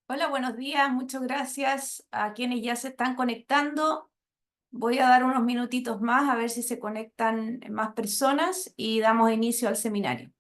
Hola, buenos días. Muchas gracias a quienes ya se están conectando. Voy a dar unos minutitos más a ver si se conectan más personas y damos inicio al seminario.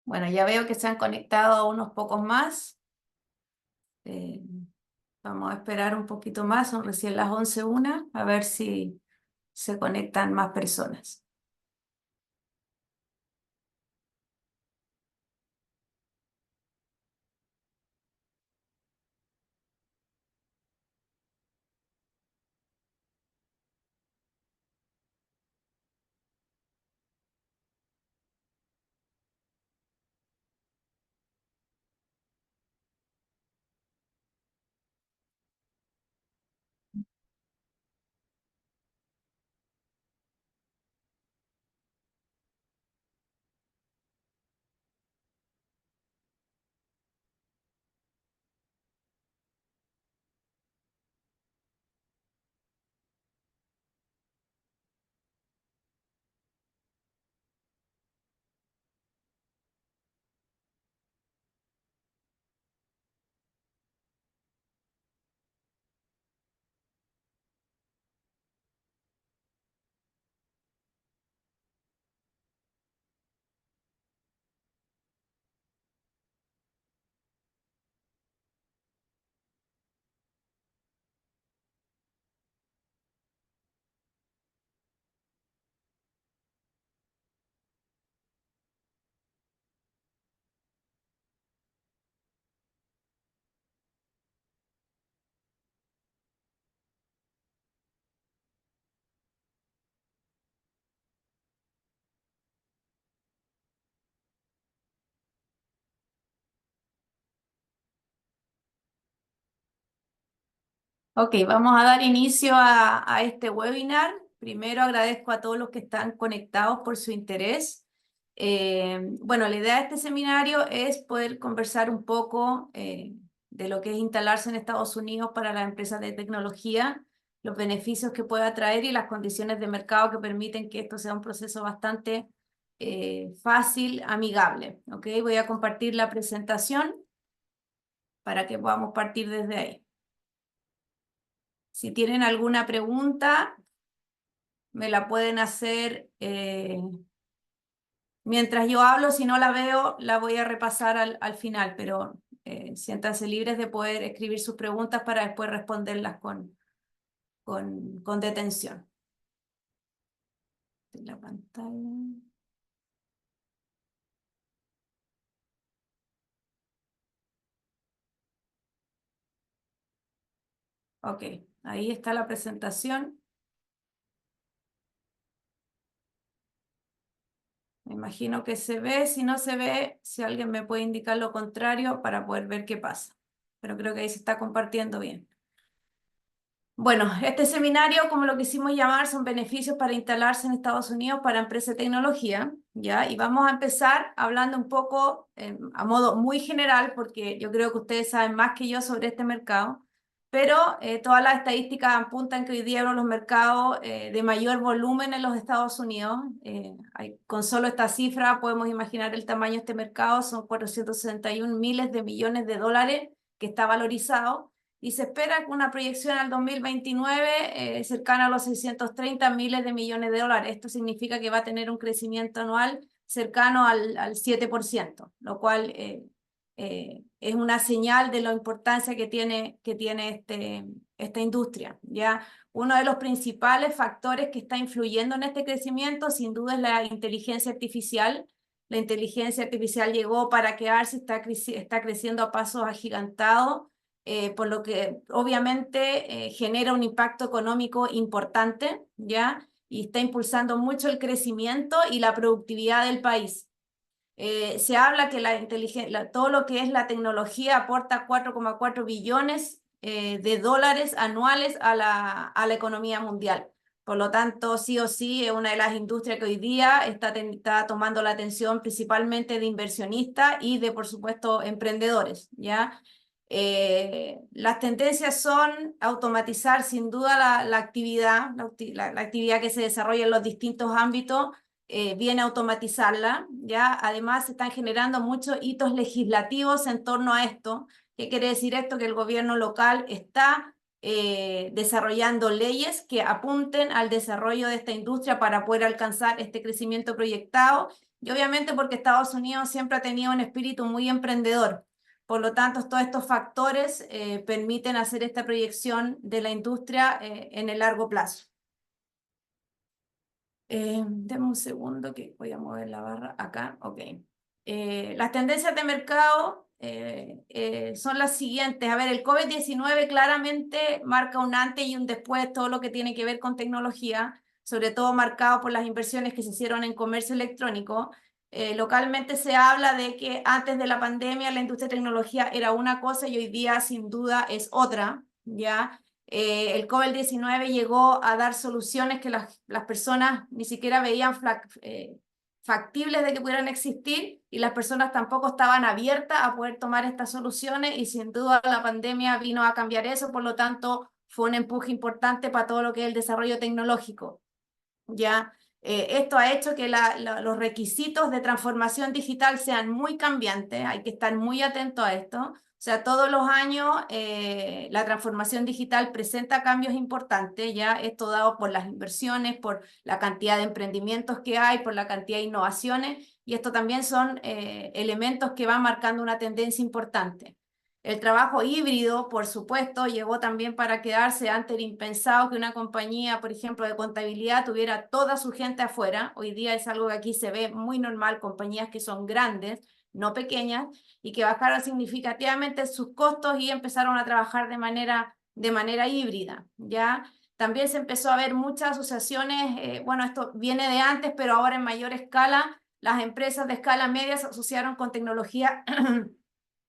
Bueno, ya veo que se han conectado unos pocos más. Eh, Vamos a esperar un poquito más, son recién las 11:01, a ver si se conectan más personas. Ok, vamos a dar inicio a este webinar. Primero agradezco a todos los que están conectados por su interés. Bueno, la idea de este seminario es poder conversar un poco de lo que es instalarse en Estados Unidos para las empresas de tecnología, los beneficios que pueda traer y las condiciones de mercado que permiten que esto sea un proceso bastante fácil, amigable. Ok, voy a compartir la presentación para que podamos partir desde ahí. Si tienen alguna pregunta, me la pueden hacer mientras yo hablo. Si no la veo, la voy a repasar al final, pero siéntanse libres de poder escribir sus preguntas para después responderlas con detención. compartir la pantalla. Ok, ahí está la presentación. Me imagino que se ve. Si no se ve, si alguien me puede indicar lo contrario para poder ver qué pasa. Pero creo que ahí se está compartiendo bien. Bueno, este seminario, como lo quisimos llamar, son beneficios para instalarse en Estados Unidos para empresas de tecnología, ¿ya? Y vamos a empezar hablando un poco a modo muy general, porque yo creo que ustedes saben más que yo sobre este mercado, pero todas las estadísticas apuntan que hoy día uno de los mercados de mayor volumen en los Estados Unidos. Con solo esta cifra podemos imaginar el tamaño de este mercado, son 461 miles de millones de dólares que está valorizado y se espera una proyección al 2029 cercana a los 630 miles de millones de dólares. Esto significa que va a tener un crecimiento anual cercano al 7%, lo cual es una señal de la importancia que tiene esta industria, ¿ya? Uno de los principales factores que está influyendo en este crecimiento, sin duda, es la inteligencia artificial. La inteligencia artificial llegó para quedarse, está creciendo a pasos agigantados, por lo que obviamente genera un impacto económico importante, ¿ya? Y está impulsando mucho el crecimiento y la productividad del país. Se habla que todo lo que es la tecnología aporta 4,4 billones de dólares anuales a la economía mundial. Por lo tanto, sí o sí, es una de las industrias que hoy día está tomando la atención principalmente de inversionistas y de, por supuesto, emprendedores, ¿ya? Las tendencias son automatizar sin duda la actividad, la actividad que se desarrolla en los distintos ámbitos, viene a automatizarla, ¿ya? Además, se están generando muchos hitos legislativos en torno a esto. ¿Qué quiere decir esto? Que el gobierno local está desarrollando leyes que apunten al desarrollo de esta industria para poder alcanzar este crecimiento proyectado. Y obviamente porque Estados Unidos siempre ha tenido un espíritu muy emprendedor. Por lo tanto, todos estos factores permiten hacer esta proyección de la industria en el largo plazo. Deme un segundo que voy a mover la barra acá. Ok. Las tendencias de mercado son las siguientes. A ver, el COVID-19 claramente marca un antes y un después, todo lo que tiene que ver con tecnología, sobre todo marcado por las inversiones que se hicieron en comercio electrónico. Localmente se habla de que antes de la pandemia la industria de tecnología era una cosa y hoy día sin duda es otra, ¿ya? El COVID-19 llegó a dar soluciones que las personas ni siquiera veían factibles de que pudieran existir, y las personas tampoco estaban abiertas a poder tomar estas soluciones, y sin duda la pandemia vino a cambiar eso. Por lo tanto fue un empuje importante para todo lo que es el desarrollo tecnológico, ¿ya? Esto ha hecho que los requisitos de transformación digital sean muy cambiantes, hay que estar muy atento a esto. O sea, todos los años la transformación digital presenta cambios importantes, ya esto dado por las inversiones, por la cantidad de emprendimientos que hay, por la cantidad de innovaciones, y esto también son elementos que van marcando una tendencia importante. El trabajo híbrido, por supuesto, llegó también para quedarse. Antes era impensado que una compañía, por ejemplo, de contabilidad tuviera toda su gente afuera. Hoy día es algo que aquí se ve muy normal, compañías que son grandes, no pequeñas, y que bajaron significativamente sus costos y empezaron a trabajar de manera híbrida, ¿ya? También se empezó a ver muchas asociaciones, bueno, esto viene de antes, pero ahora en mayor escala, las empresas de escala media se asociaron con tecnología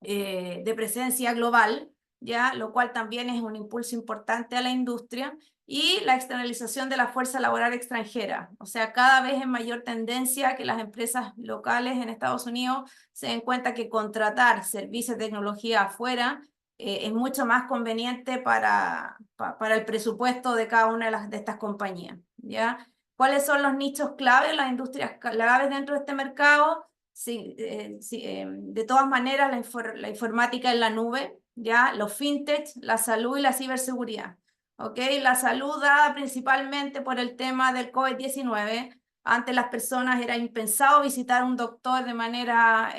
de presencia global, ¿ya? Lo cual también es un impulso importante a la industria, y la externalización de la fuerza laboral extranjera. O sea, cada vez es mayor tendencia que las empresas locales en Estados Unidos se den cuenta que contratar servicios de tecnología afuera es mucho más conveniente para el presupuesto de cada una de estas compañías, ¿ya? ¿Cuáles son los nichos claves, las industrias claves dentro de este mercado? Sí, de todas maneras, la informática en la nube, ¿ya? Los fintech, la salud y la ciberseguridad. ¿Ok? La salud dada principalmente por el tema del COVID-19. Antes las personas era impensado visitar un doctor de manera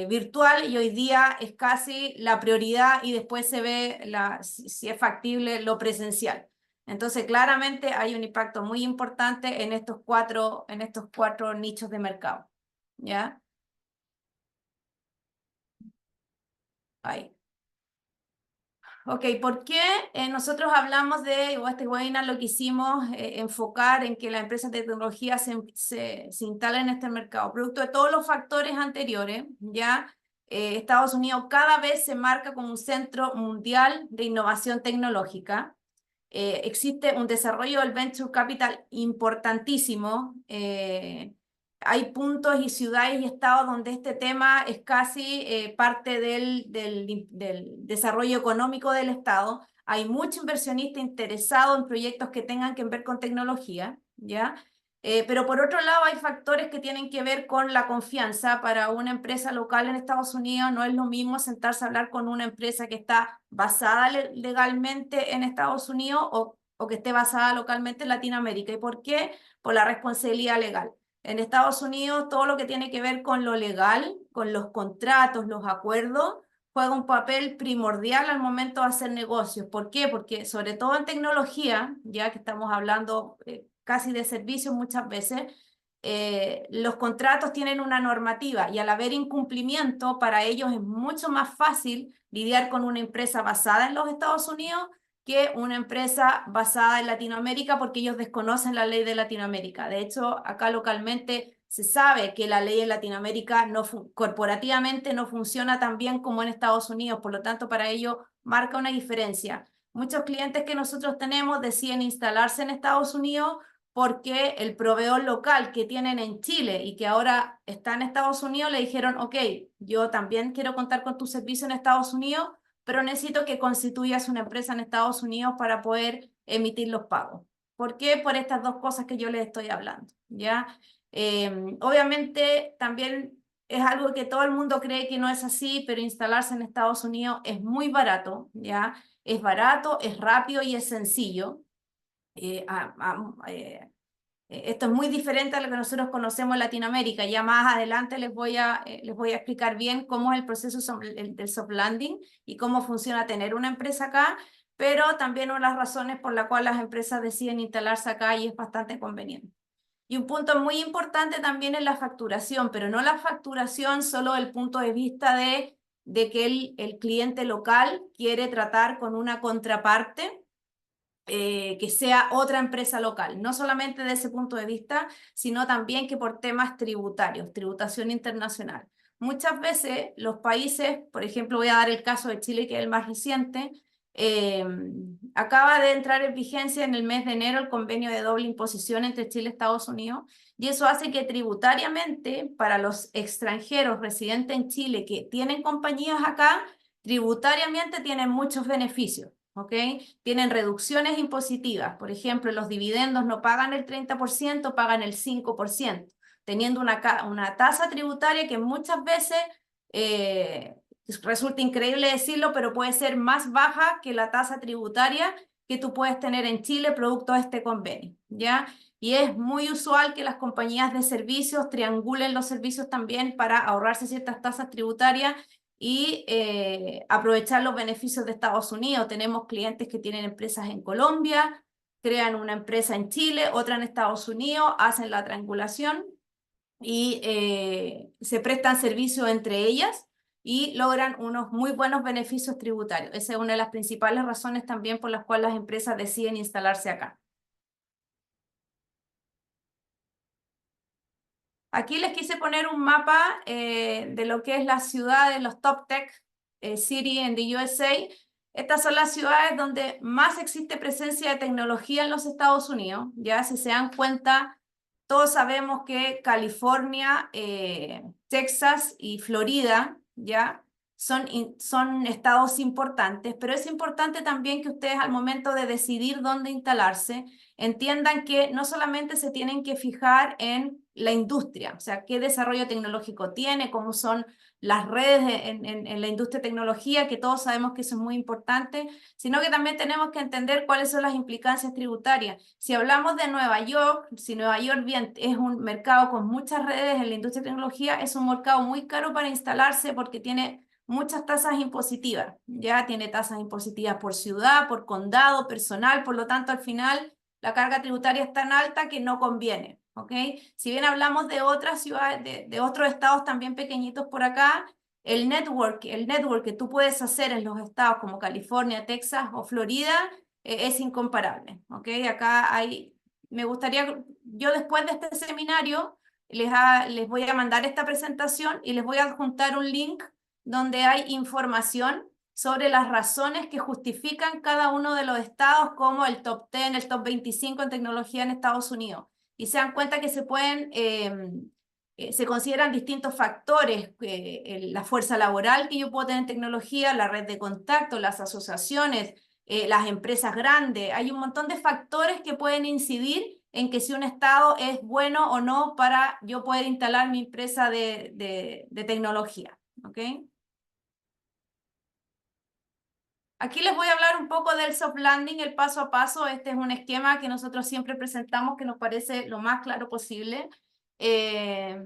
virtual, y hoy día es casi la prioridad, y después se ve si es factible lo presencial. Entonces, claramente hay un impacto muy importante en estos cuatro nichos de mercado. ¿Ya? Ahí. Ok, ¿por qué nosotros hablamos o este webinar lo quisimos enfocar en que la empresa de tecnología se instale en este mercado? Producto de todos los factores anteriores, ya Estados Unidos cada vez se marca como un centro mundial de innovación tecnológica. Existe un desarrollo del venture capital importantísimo. Hay puntos y ciudades y estados donde este tema es casi parte del desarrollo económico del estado. Hay mucho inversionista interesado en proyectos que tengan que ver con tecnología, ¿ya? Pero por otro lado hay factores que tienen que ver con la confianza. Para una empresa local en Estados Unidos no es lo mismo sentarse a hablar con una empresa que está basada legalmente en Estados Unidos o que esté basada localmente en Latinoamérica. ¿Y por qué? Por la responsabilidad legal. En Estados Unidos todo lo que tiene que ver con lo legal, con los contratos, los acuerdos, juega un papel primordial al momento de hacer negocios. ¿Por qué? Porque sobre todo en tecnología, ya que estamos hablando casi de servicios muchas veces, los contratos tienen una normativa y al haber incumplimiento, para ellos es mucho más fácil lidiar con una empresa basada en los Estados Unidos que una empresa basada en Latinoamérica porque ellos desconocen la ley de Latinoamérica. De hecho, acá localmente se sabe que la ley en Latinoamérica corporativamente no funciona tan bien como en Estados Unidos, por lo tanto para ellos marca una diferencia. Muchos clientes que nosotros tenemos deciden instalarse en Estados Unidos porque el proveedor local que tienen en Chile y que ahora está en Estados Unidos le dijeron, ok, yo también quiero contar con tu servicio en Estados Unidos, pero necesito que constituyas una empresa en Estados Unidos para poder emitir los pagos. ¿Por qué? Por estas dos cosas que yo les estoy hablando, ¿ya? Obviamente también es algo que todo el mundo cree que no es así, pero instalarse en Estados Unidos es muy barato, ¿ya? Es barato, es rápido y es sencillo. Eh, a- a- eh, Esto es muy diferente a lo que nosotros conocemos en Latinoamérica. Ya más adelante les voy a explicar bien cómo es el proceso del soft landing y cómo funciona tener una empresa acá, pero también una de las razones por la cual las empresas deciden instalarse acá y es bastante conveniente. Y un punto muy importante también es la facturación, pero no la facturación solo del punto de vista de que el cliente local quiere tratar con una contraparte que sea otra empresa local, no solamente de ese punto de vista, sino también que por temas tributarios, tributación internacional. Muchas veces los países, por ejemplo, voy a dar el caso de Chile, que es el más reciente, eh, acaba de entrar en vigencia en el mes de enero el convenio de doble imposición entre Chile y Estados Unidos, y eso hace que tributariamente para los extranjeros residentes en Chile que tienen compañías acá, tributariamente tienen muchos beneficios. ¿Ok? Tienen reducciones impositivas. Por ejemplo, los dividendos no pagan el 30%, pagan el 5%, teniendo una tasa tributaria que muchas veces eh, resulta increíble decirlo, pero puede ser más baja que la tasa tributaria que tú puedes tener en Chile producto de este convenio, ¿ya? Y es muy usual que las compañías de servicios triangulen los servicios también para ahorrarse ciertas tasas tributarias y aprovechar los beneficios de Estados Unidos. Tenemos clientes que tienen empresas en Colombia, crean una empresa en Chile, otra en Estados Unidos, hacen la triangulación y se prestan servicios entre ellas y logran unos muy buenos beneficios tributarios. Esa es una de las principales razones también por las cuales las empresas deciden instalarse acá. Aquí les quise poner un mapa de lo que es la ciudad de los top tech city en the USA. Estas son las ciudades donde más existe presencia de tecnología en los Estados Unidos. Ya si se dan cuenta, todos sabemos que California, Texas y Florida, ya son estados importantes, pero es importante también que ustedes al momento de decidir dónde instalarse, entiendan que no solamente se tienen que fijar en la industria, o sea, qué desarrollo tecnológico tiene, cómo son las redes en la industria de tecnología, que todos sabemos que eso es muy importante, sino que también tenemos que entender cuáles son las implicancias tributarias. Si hablamos de Nueva York, si Nueva York bien es un mercado con muchas redes en la industria de tecnología, es un mercado muy caro para instalarse porque tiene muchas tasas impositivas, ya tiene tasas impositivas por ciudad, por condado, personal, por lo tanto al final la carga tributaria es tan alta que no conviene, ¿ok? Si bien hablamos de otras ciudades, de otros estados también pequeñitos por acá, el network que tú puedes hacer en los estados como California, Texas o Florida es incomparable, ¿ok? Acá me gustaría, yo después de este seminario les voy a mandar esta presentación y les voy a adjuntar un link donde hay información sobre las razones que justifican cada uno de los estados como el top 10, el top 25 en tecnología en Estados Unidos. Y se dan cuenta que se consideran distintos factores, la fuerza laboral que yo puedo tener en tecnología, la red de contacto, las asociaciones, las empresas grandes. Hay un montón de factores que pueden incidir en que si un estado es bueno o no para yo poder instalar mi empresa de tecnología. ¿Ok? Aquí les voy a hablar un poco del soft landing, el paso a paso. Este es un esquema que nosotros siempre presentamos que nos parece lo más claro posible. Eh,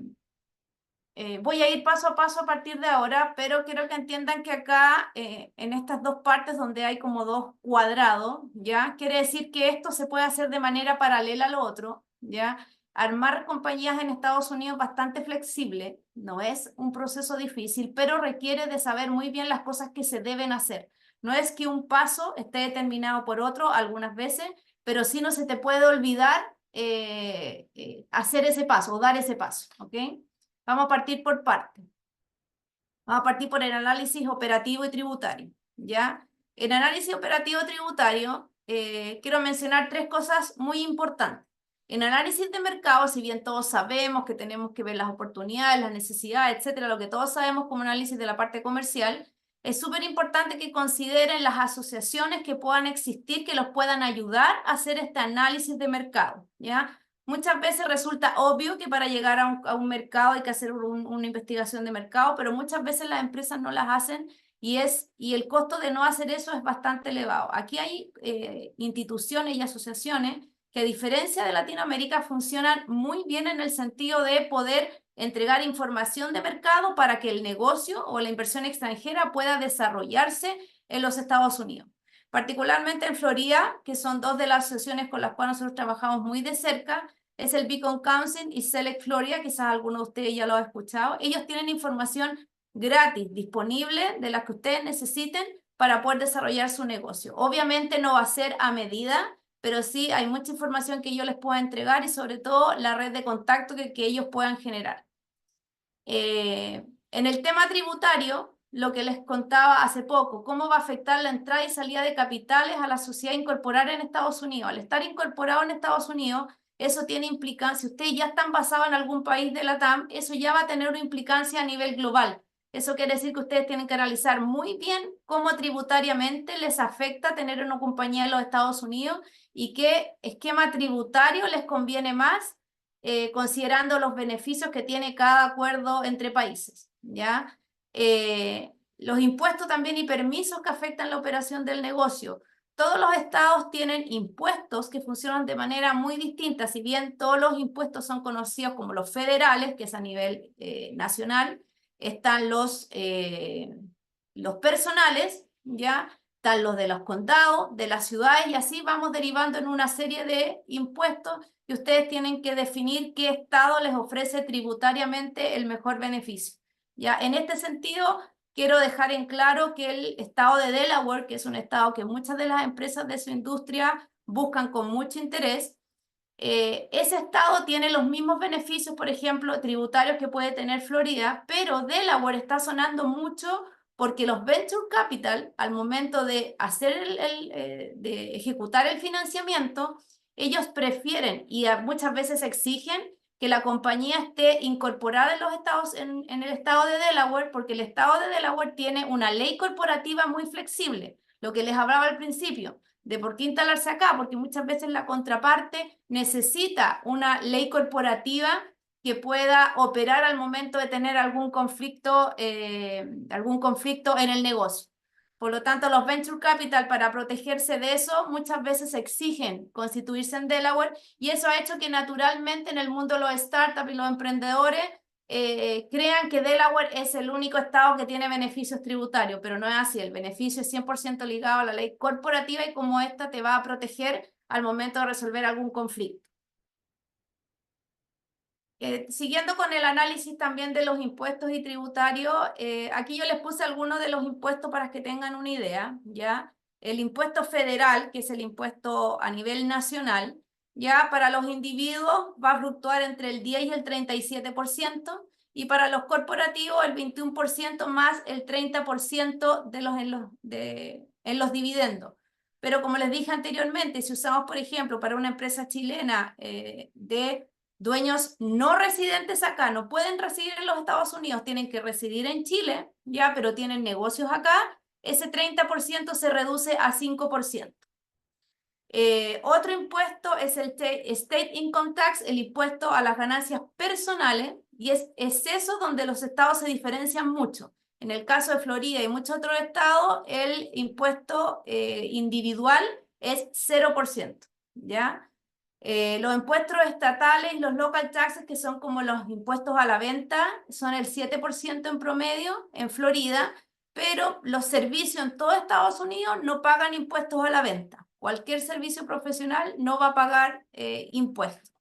Voy a ir paso a paso a partir de ahora, pero quiero que entiendan que acá, en estas dos partes donde hay como dos cuadrados, ¿ya? Quiere decir que esto se puede hacer de manera paralela a lo otro, ¿ya? Armar compañías en Estados Unidos es bastante flexible, no es un proceso difícil, pero requiere de saber muy bien las cosas que se deben hacer. No es que un paso esté determinado por otro algunas veces, pero sí no se te puede olvidar hacer ese paso o dar ese paso, ¿ok? Vamos a partir por partes. Vamos a partir por el análisis operativo y tributario, ¿ya? En análisis operativo tributario, quiero mencionar tres cosas muy importantes. En análisis de mercado, si bien todos sabemos que tenemos que ver las oportunidades, las necesidades, etcétera, lo que todos sabemos como análisis de la parte comercial, es súper importante que consideren las asociaciones que puedan existir que los puedan ayudar a hacer este análisis de mercado, ¿ya? Muchas veces resulta obvio que para llegar a un mercado hay que hacer una investigación de mercado, pero muchas veces las empresas no las hacen y el costo de no hacer eso es bastante elevado. Aquí hay instituciones y asociaciones que a diferencia de Latinoamérica funcionan muy bien en el sentido de poder entregar información de mercado para que el negocio o la inversión extranjera pueda desarrollarse en los Estados Unidos. Particularmente en Florida, que son dos de las asociaciones con las cuales nosotros trabajamos muy de cerca, es el Beacon Council y Select Florida, quizás alguno de ustedes ya lo ha escuchado. Ellos tienen información gratis, disponible, de la que ustedes necesiten para poder desarrollar su negocio. Obviamente no va a ser a medida, pero sí hay mucha información que yo les puedo entregar y sobre todo la red de contacto que ellos puedan generar. En el tema tributario, lo que les contaba hace poco, cómo va a afectar la entrada y salida de capitales a la sociedad incorporada en Estados Unidos. Al estar incorporado en Estados Unidos, eso tiene implicancia. Si ustedes ya están basados en algún país de la TAM, eso ya va a tener una implicancia a nivel global. Eso quiere decir que ustedes tienen que analizar muy bien cómo tributariamente les afecta tener una compañía en los Estados Unidos y qué esquema tributario les conviene más considerando los beneficios que tiene cada acuerdo entre países, ¿ya? Los impuestos también y permisos que afectan la operación del negocio. Todos los estados tienen impuestos que funcionan de manera muy distinta, si bien todos los impuestos son conocidos como los federales, que es a nivel nacional, están los personales, ¿ya? Están los de los condados, de las ciudades, y así vamos derivando en una serie de impuestos y ustedes tienen que definir qué estado les ofrece tributariamente el mejor beneficio. Ya, en este sentido, quiero dejar en claro que el estado de Delaware, que es un estado que muchas de las empresas de su industria buscan con mucho interés, ese estado tiene los mismos beneficios, por ejemplo, tributarios que puede tener Florida, pero Delaware está sonando mucho porque los venture capital, al momento de hacer de ejecutar el financiamiento, ellos prefieren y muchas veces exigen que la compañía esté incorporada en los estados, en el estado de Delaware, porque el estado de Delaware tiene una ley corporativa muy flexible, lo que les hablaba al principio de por qué instalarse acá, porque muchas veces la contraparte necesita una ley corporativa que pueda operar al momento de tener algún conflicto en el negocio. Por lo tanto, los venture capital, para protegerse de eso, muchas veces exigen constituirse en Delaware y eso ha hecho que naturalmente en el mundo de los startups y los emprendedores crean que Delaware es el único estado que tiene beneficios tributarios, pero no es así. El beneficio es 100% ligado a la ley corporativa y como esta te va a proteger al momento de resolver algún conflicto. Siguiendo con el análisis también de los impuestos y tributarios, aquí yo les puse algunos de los impuestos para que tengan una idea, ¿ya? El impuesto federal, que es el impuesto a nivel nacional, ya para los individuos va a fluctuar entre el 10 y el 37%, y para los corporativos el 21% más el 30% en los dividendos. Pero como les dije anteriormente, si usamos, por ejemplo, para una empresa chilena de dueños no residentes acá, no pueden residir en los Estados Unidos, tienen que residir en Chile, ya, pero tienen negocios acá, ese 30% se reduce a 5%. Otro impuesto es el State Income Tax, el impuesto a las ganancias personales, y es eso donde los estados se diferencian mucho. En el caso de Florida y muchos otros estados, el impuesto individual es 0%, ¿ya? Los impuestos estatales y los local taxes, que son como los impuestos a la venta, son el 7% en promedio en Florida, pero los servicios en todo Estados Unidos no pagan impuestos a la venta. Cualquier servicio profesional no va a pagar impuestos.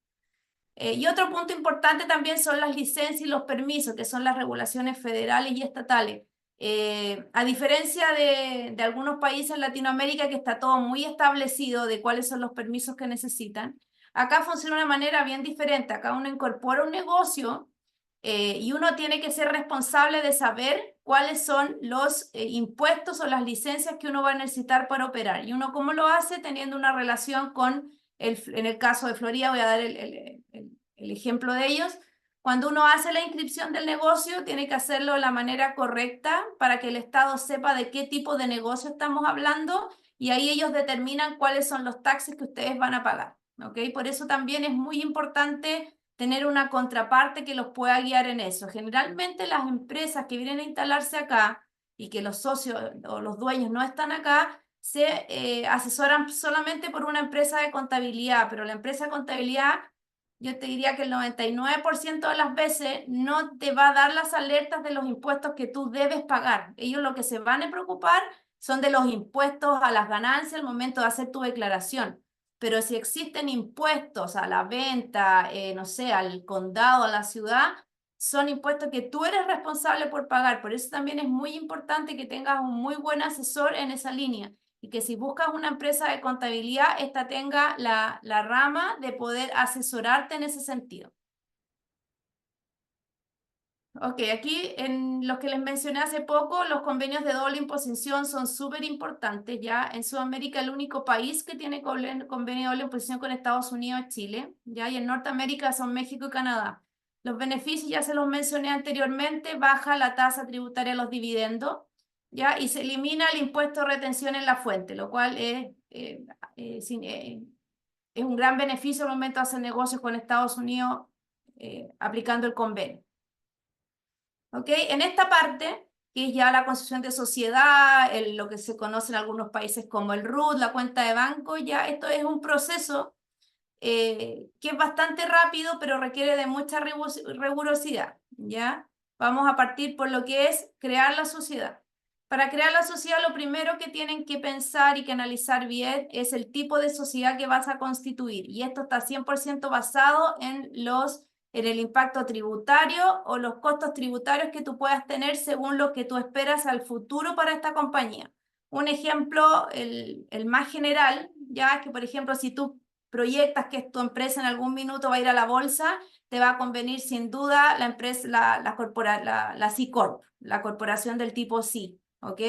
Y otro punto importante también son las licencias y los permisos, que son las regulaciones federales y estatales. A diferencia de algunos países en Latinoamérica que está todo muy establecido de cuáles son los permisos que necesitan, acá funciona de una manera bien diferente. Acá uno incorpora un negocio y uno tiene que ser responsable de saber cuáles son los impuestos o las licencias que uno va a necesitar para operar. Y uno cómo lo hace teniendo una relación con, en el caso de Florida, voy a dar el ejemplo de ellos. Cuando uno hace la inscripción del negocio, tiene que hacerlo de la manera correcta para que el Estado sepa de qué tipo de negocio estamos hablando y ahí ellos determinan cuáles son los taxes que ustedes van a pagar. ¿Ok? Por eso también es muy importante tener una contraparte que los pueda guiar en eso. Generalmente las empresas que vienen a instalarse acá y que los socios o los dueños no están acá, se asesoran solamente por una empresa de contabilidad, pero la empresa de contabilidad, yo te diría que el 99% de las veces no te va a dar las alertas de los impuestos que tú debes pagar. Ellos lo que se van a preocupar son de los impuestos a las ganancias al momento de hacer tu declaración. Pero si existen impuestos a la venta, no sé, al condado, a la ciudad, son impuestos que tú eres responsable por pagar. Por eso también es muy importante que tengas un muy buen asesor en esa línea y que si buscas una empresa de contabilidad, esta tenga la rama de poder asesorarte en ese sentido. Ok, aquí en los que les mencioné hace poco, los convenios de doble imposición son súper importantes. Ya en Sudamérica el único país que tiene convenio de doble imposición con Estados Unidos es Chile, ya, y en Norteamérica son México y Canadá. Los beneficios ya se los mencioné anteriormente, baja la tasa tributaria de los dividendos, ya, y se elimina el impuesto de retención en la fuente, lo cual es un gran beneficio al momento de hacer negocios con Estados Unidos aplicando el convenio. ¿Ok? En esta parte, que es ya la constitución de sociedad, lo que se conoce en algunos países como el RUT, la cuenta de banco, ya esto es un proceso que es bastante rápido, pero requiere de mucha rigurosidad, ¿ya? Vamos a partir por lo que es crear la sociedad. Para crear la sociedad, lo primero que tienen que pensar y que analizar bien es el tipo de sociedad que vas a constituir. Y esto está 100% basado en el impacto tributario o los costos tributarios que tú puedas tener según lo que tú esperas al futuro para esta compañía. Un ejemplo, el más general, ya que por ejemplo, si tú proyectas que tu empresa en algún minuto va a ir a la bolsa, te va a convenir sin duda la empresa, la C Corp, la corporación del tipo C, ¿ok?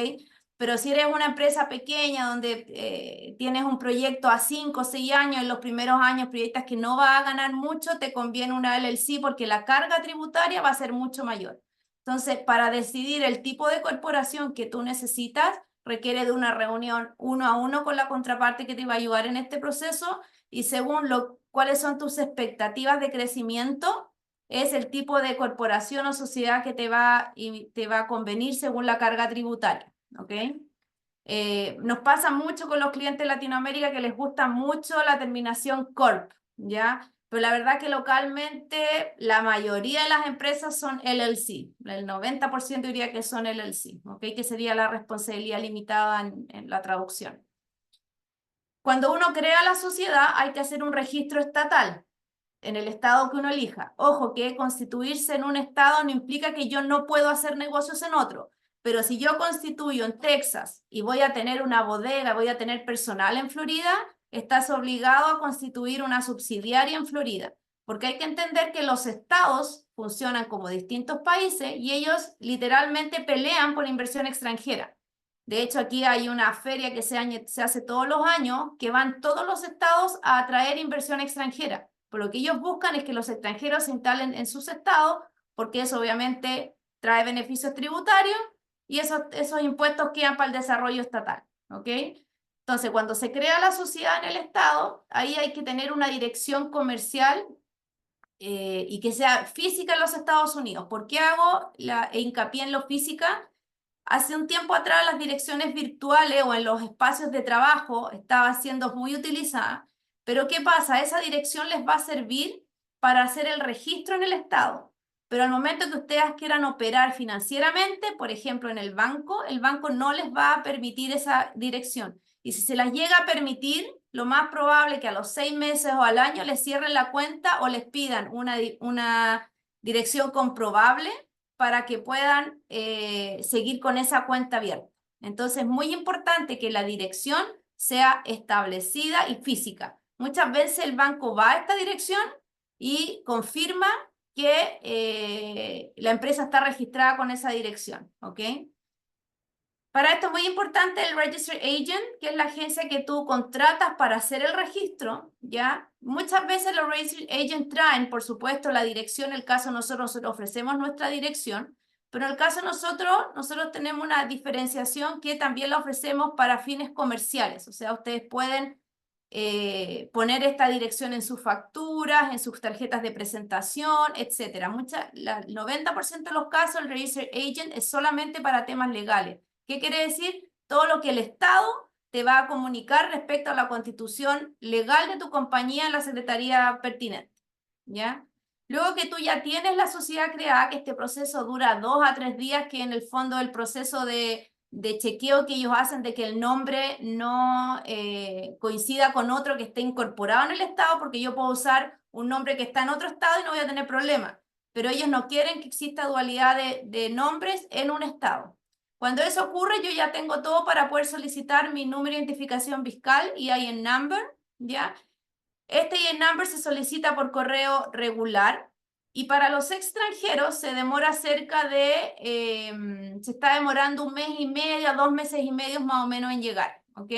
Pero si eres una empresa pequeña donde tienes un proyecto a 5 o 6 años, en los primeros años proyectas que no va a ganar mucho, te conviene una LLC porque la carga tributaria va a ser mucho mayor. Entonces, para decidir el tipo de corporación que tú necesitas, requiere de una reunión 1 a 1 con la contraparte que te va a ayudar en este proceso y según cuáles son tus expectativas de crecimiento, es el tipo de corporación o sociedad que te va a convenir según la carga tributaria. ¿Ok? Nos pasa mucho con los clientes de Latinoamérica que les gusta mucho la terminación Corp, ¿ya? Pero la verdad que localmente la mayoría de las empresas son LLC. El 90% diría que son LLC, ¿ok? Que sería la responsabilidad limitada en la traducción. Cuando uno crea la sociedad hay que hacer un registro estatal en el estado que uno elija. Ojo, que constituirse en un estado no implica que yo no puedo hacer negocios en otro. Pero si yo constituyo en Texas y voy a tener una bodega, voy a tener personal en Florida, estás obligado a constituir una subsidiaria en Florida. Porque hay que entender que los estados funcionan como distintos países y ellos literalmente pelean por inversión extranjera. De hecho, aquí hay una feria que se hace todos los años, que van todos los estados a atraer inversión extranjera. Por lo que ellos buscan es que los extranjeros se instalen en sus estados, porque eso obviamente trae beneficios tributarios y esos impuestos quedan para el desarrollo estatal, ¿ok? Entonces, cuando se crea la sociedad en el estado, ahí hay que tener una dirección comercial y que sea física en los Estados Unidos. ¿Por qué hago hincapié en lo física? Hace un tiempo atrás las direcciones virtuales o en los espacios de trabajo estaban siendo muy utilizadas, pero ¿qué pasa? Esa dirección les va a servir para hacer el registro en el Estado, pero al momento que ustedes quieran operar financieramente, por ejemplo en el banco no les va a permitir esa dirección. Y si se las llega a permitir, lo más probable es que a los 6 meses o al año les cierren la cuenta o les pidan una dirección comprobable para que puedan seguir con esa cuenta abierta. Entonces, es muy importante que la dirección sea establecida y física. Muchas veces el banco va a esta dirección y confirma que la empresa está registrada con esa dirección, ¿ok? Para esto es muy importante el Register Agent, que es la agencia que tú contratas para hacer el registro, ¿ya? Muchas veces los Register Agents traen, por supuesto, la dirección. En el caso nosotros ofrecemos nuestra dirección, pero en el caso nosotros tenemos una diferenciación que también la ofrecemos para fines comerciales. O sea, ustedes pueden poner esta dirección en sus facturas, en sus tarjetas de presentación, etc. El 90% de los casos el Register Agent es solamente para temas legales. ¿Qué quiere decir? Todo lo que el Estado te va a comunicar respecto a la constitución legal de tu compañía en la secretaría pertinente, ¿ya? Luego que tú ya tienes la sociedad creada, que este proceso dura 2 a 3 días, que en el fondo el proceso de chequeo que ellos hacen de que el nombre no coincida con otro que esté incorporado en el Estado, porque yo puedo usar un nombre que está en otro Estado y no voy a tener problema, pero ellos no quieren que exista dualidad de nombres en un Estado. Cuando eso ocurre, yo ya tengo todo para poder solicitar mi número de identificación fiscal, EIN number, ¿ya? Este EIN number se solicita por correo regular y para los extranjeros se demora se está demorando 1 mes y medio a 2 meses y medio más o menos en llegar, ¿ok?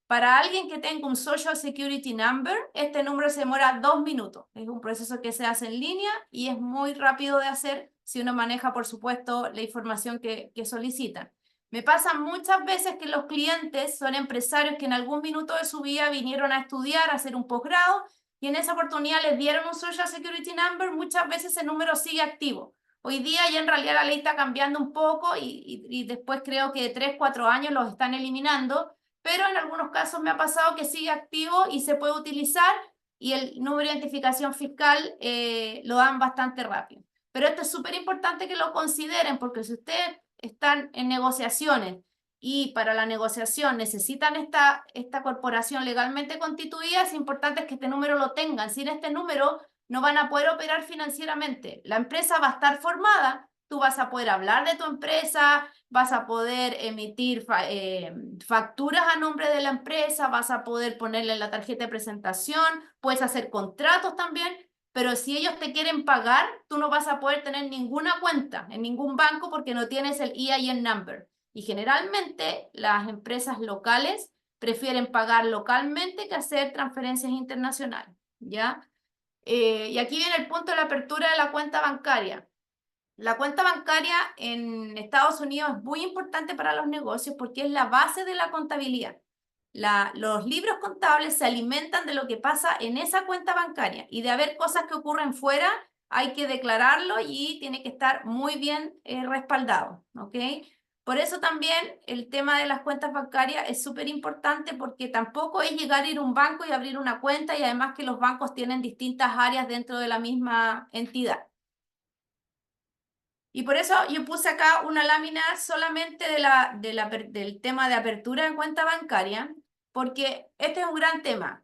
Para alguien que tenga un Social Security Number, este número se demora 2 minutos. Es un proceso que se hace en línea y es muy rápido de hacer si uno maneja, por supuesto, la información que solicitan. Me pasa muchas veces que los clientes son empresarios que en algún minuto de su vida vinieron a estudiar, a hacer un posgrado, y en esa oportunidad les dieron un Social Security Number. Muchas veces ese número sigue activo. Hoy día ya en realidad la ley está cambiando un poco y después creo que de 3, 4 años los están eliminando, pero en algunos casos me ha pasado que sigue activo y se puede utilizar y el número de identificación fiscal lo dan bastante rápido. Pero esto es súper importante que lo consideren porque si ustedes están en negociaciones y para la negociación necesitan esta corporación legalmente constituida, es importante que este número lo tengan. Sin este número no van a poder operar financieramente. La empresa va a estar formada, tú vas a poder hablar de tu empresa, vas a poder emitir facturas a nombre de la empresa, vas a poder ponerle en la tarjeta de presentación, puedes hacer contratos también, pero si ellos te quieren pagar, tú no vas a poder tener ninguna cuenta en ningún banco porque no tienes el EIN number. Y generalmente las empresas locales prefieren pagar localmente que hacer transferencias internacionales, ¿ya? Y aquí viene el punto de la apertura de la cuenta bancaria. La cuenta bancaria en Estados Unidos es muy importante para los negocios porque es la base de la contabilidad. Los libros contables se alimentan de lo que pasa en esa cuenta bancaria y de haber cosas que ocurren fuera, hay que declararlo y tiene que estar muy bien respaldado, ¿ok? Por eso también el tema de las cuentas bancarias es súper importante porque tampoco es llegar a ir a un banco y abrir una cuenta y además que los bancos tienen distintas áreas dentro de la misma entidad. Y por eso yo puse acá una lámina solamente del tema de apertura en cuenta bancaria, porque este es un gran tema.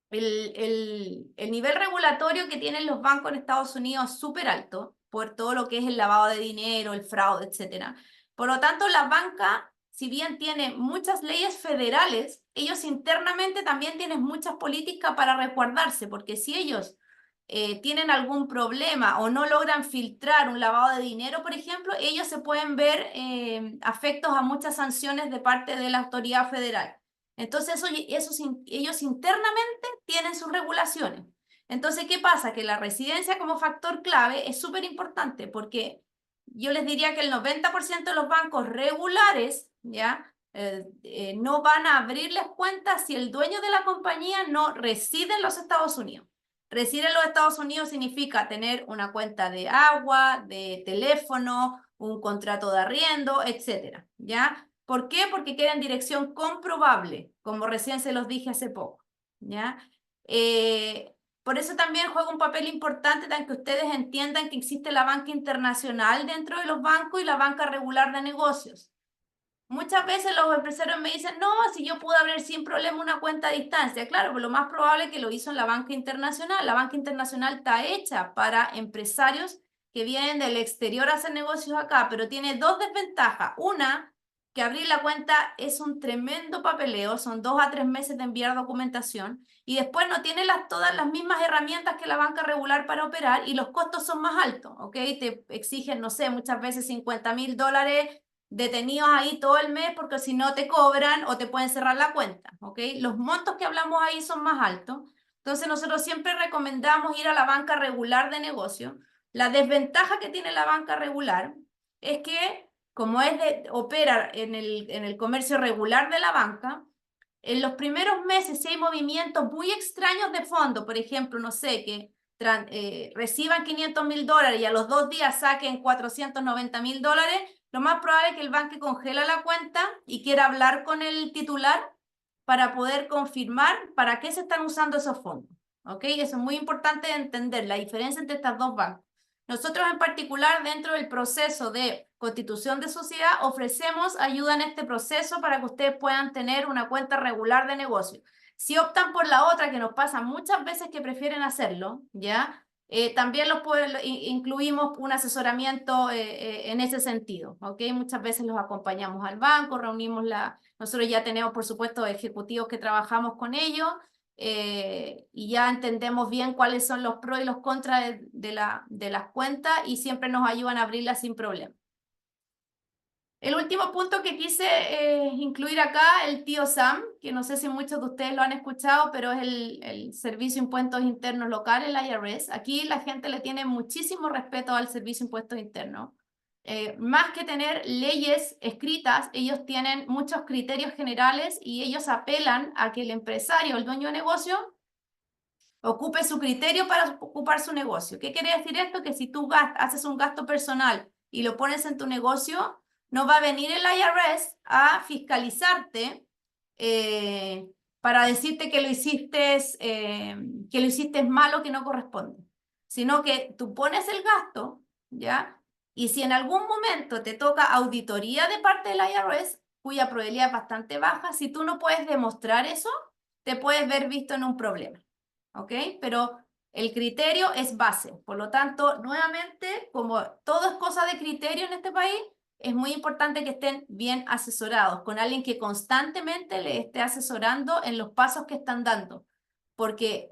El nivel regulatorio que tienen los bancos en Estados Unidos es súper alto por todo lo que es el lavado de dinero, el fraude, etc. Por lo tanto, la banca, si bien tiene muchas leyes federales, ellos internamente también tienen muchas políticas para resguardarse, porque si ellos tienen algún problema o no logran filtrar un lavado de dinero, por ejemplo, ellos se pueden ver afectos a muchas sanciones de parte de la autoridad federal. Entonces, ellos internamente tienen sus regulaciones. Entonces, ¿qué pasa? Que la residencia como factor clave es súper importante porque yo les diría que el 90% de los bancos regulares, ¿ya? No van a abrirles cuentas si el dueño de la compañía no reside en los Estados Unidos. Residir en los Estados Unidos significa tener una cuenta de agua, de teléfono, un contrato de arriendo, etcétera, ¿ya? ¿Por qué? Porque queda en dirección comprobable, como recién se los dije hace poco, ¿ya? Por eso también juega un papel importante para que ustedes entiendan que existe la banca internacional dentro de los bancos y la banca regular de negocios. Muchas veces los empresarios me dicen, no, si yo puedo abrir sin problema una cuenta a distancia. Claro, pero lo más probable es que lo hizo en la banca internacional. La banca internacional está hecha para empresarios que vienen del exterior a hacer negocios acá, pero tiene dos desventajas. Una, que abrir la cuenta es un tremendo papeleo, son 2 a 3 meses de enviar documentación, y después no tiene todas las mismas herramientas que la banca regular para operar y los costos son más altos, ¿ok? Te exigen, no sé, muchas veces $50.000 detenidos ahí todo el mes porque si no te cobran o te pueden cerrar la cuenta, ¿ok? Los montos que hablamos ahí son más altos. Entonces nosotros siempre recomendamos ir a la banca regular de negocio. La desventaja que tiene la banca regular es que como opera en el comercio regular de la banca, en los primeros meses si hay movimientos muy extraños de fondo, por ejemplo, no sé, que reciban $500.000 y a los 2 días saquen $490.000, lo más probable es que el banco congela la cuenta y quiera hablar con el titular para poder confirmar para qué se están usando esos fondos. ¿Ok? Eso es muy importante entender la diferencia entre estas dos bancos. Nosotros en particular, dentro del proceso de constitución de sociedad, ofrecemos ayuda en este proceso para que ustedes puedan tener una cuenta regular de negocio. Si optan por la otra, que nos pasa muchas veces que prefieren hacerlo, ¿ya? También incluimos un asesoramiento en ese sentido, ¿ok? Muchas veces los acompañamos al banco, nosotros ya tenemos, por supuesto, ejecutivos que trabajamos con ellos y ya entendemos bien cuáles son los pros y los contras de las cuentas y siempre nos ayudan a abrirlas sin problema. El último punto que quise incluir acá, el tío Sam, que no sé si muchos de ustedes lo han escuchado, pero es el Servicio de Impuestos Internos Local, el IRS. Aquí la gente le tiene muchísimo respeto al Servicio de Impuestos Internos. Más que tener leyes escritas, ellos tienen muchos criterios generales y ellos apelan a que el empresario, el dueño de negocio, ocupe su criterio para ocupar su negocio. ¿Qué quiere decir esto? Que si tú haces un gasto personal y lo pones en tu negocio, no va a venir el IRS a fiscalizarte para decirte que que lo hiciste mal o que no corresponde, sino que tú pones el gasto, ¿ya? Y si en algún momento te toca auditoría de parte del IRS, cuya probabilidad es bastante baja, si tú no puedes demostrar eso, te puedes ver visto en un problema. ¿Ok? Pero el criterio es base. Por lo tanto, nuevamente, como todo es cosa de criterio en este país, es muy importante que estén bien asesorados, con alguien que constantemente les esté asesorando en los pasos que están dando. Porque